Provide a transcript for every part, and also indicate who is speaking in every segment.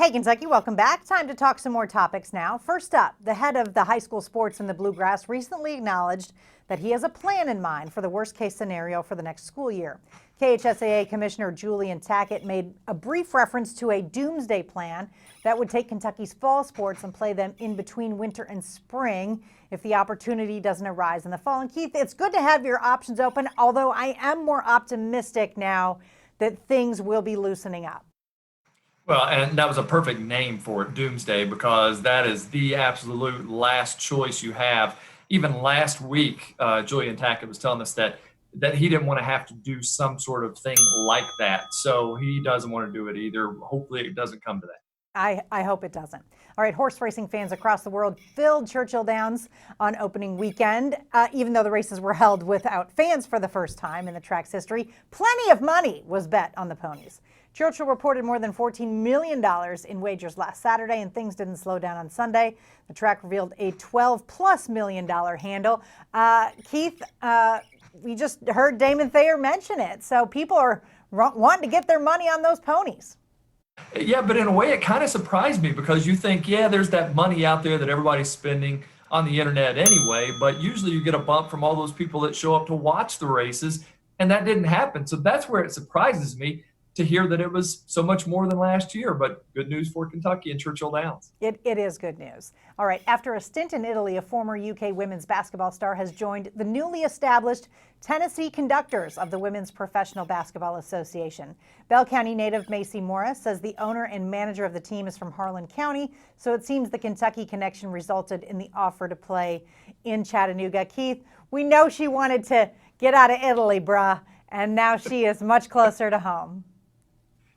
Speaker 1: Hey, Kentucky, welcome back. Time to talk some more topics now. First up, the head of the high school sports in the Bluegrass recently acknowledged that he has a plan in mind for the worst-case scenario for the next school year. KHSAA Commissioner Julian Tackett made a brief reference to a doomsday plan that would take Kentucky's fall sports and play them in between winter and spring if the opportunity doesn't arise in the fall. And Keith, it's good to have your options open, although I am more optimistic now that things will be loosening up.
Speaker 2: Well, and that was a perfect name for it, Doomsday, because that is the absolute last choice you have. Even last week, Julian Tackett was telling us that he didn't want to have to do some sort of thing like that. So he doesn't want to do it either. Hopefully it doesn't come to that.
Speaker 1: I hope it doesn't. All right, horse racing fans across the world filled Churchill Downs on opening weekend. Even though the races were held without fans for the first time in the track's history, plenty of money was bet on the ponies. Churchill reported more than $14 million in wagers last Saturday, and things didn't slow down on Sunday. The track revealed a $12+ million handle. Keith, we just heard Damon Thayer mention it, so people are wanting to get their money on those ponies.
Speaker 2: Yeah, but in a way, it kind of surprised me because you think, yeah, there's that money out there that everybody's spending on the internet anyway, but usually you get a bump from all those people that show up to watch the races, and that didn't happen. So that's where it surprises me to hear that it was so much more than last year, but good news for Kentucky and Churchill Downs.
Speaker 1: It is good news. All right, after a stint in Italy, a former UK women's basketball star has joined the newly established Tennessee Conductors of the Women's Professional Basketball Association. Bell County native Macy Morris says the owner and manager of the team is from Harlan County, so it seems the Kentucky connection resulted in the offer to play in Chattanooga. Keith, we know she wanted to get out of Italy, bruh, and now she is much closer to home.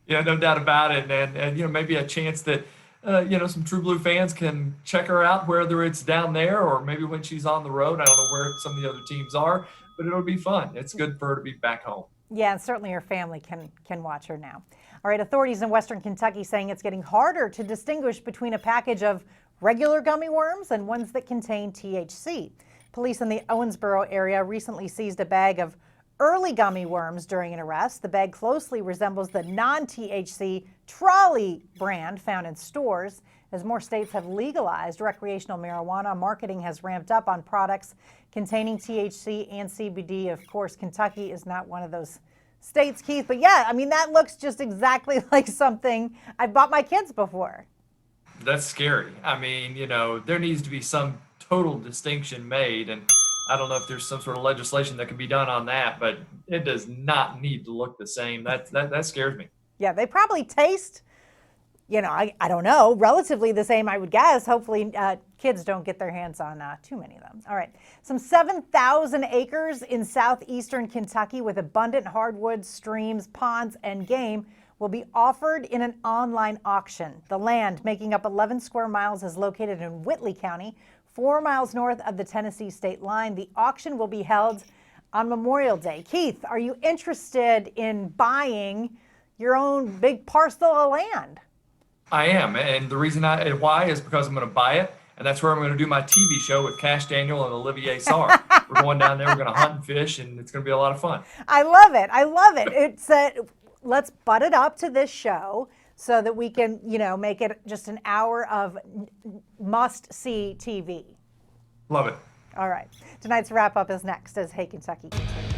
Speaker 2: Yeah, no doubt about it. And maybe a chance that, some True Blue fans can check her out, whether it's down there or maybe when she's on the road. I don't know where some of the other teams are, but it'll be fun. It's good for her to be back home.
Speaker 1: Yeah, and certainly her family can watch her now. All right, authorities in Western Kentucky saying it's getting harder to distinguish between a package of regular gummy worms and ones that contain THC. Police in the Owensboro area recently seized a bag of early gummy worms during an arrest. The bag closely resembles the non-THC Trolley brand found in stores. As more states have legalized recreational marijuana, marketing has ramped up on products containing THC and CBD. Of course, Kentucky is not one of those states, Keith. But yeah, I mean, that looks just exactly like something I've bought my kids before.
Speaker 2: That's scary. I mean, there needs to be some total distinction made. And I don't know if there's some sort of legislation that can be done on that, but it does not need to look the same. That scares me.
Speaker 1: Yeah, they probably taste, I don't know, relatively the same, I would guess. Hopefully kids don't get their hands on too many of them. All right, some 7,000 acres in southeastern Kentucky with abundant hardwoods, streams, ponds, and game will be offered in an online auction. The land, making up 11 square miles, is located in Whitley County, 4 miles north of the Tennessee state line. The auction will be held on Memorial Day. Keith, are you interested in buying your own big parcel of land?
Speaker 2: I am, and the reason why is because I'm going to buy it, and that's where I'm going to do my TV show with Cash Daniel and Olivier Sarr. We're going down there, we're going to hunt and fish, and it's going to be a lot of fun.
Speaker 1: I love it. I love it. It's let's butt it up to this show so that we can, make it just an hour of must-see TV.
Speaker 2: Love it.
Speaker 1: All right. Tonight's wrap-up is next as Hey Kentucky continues.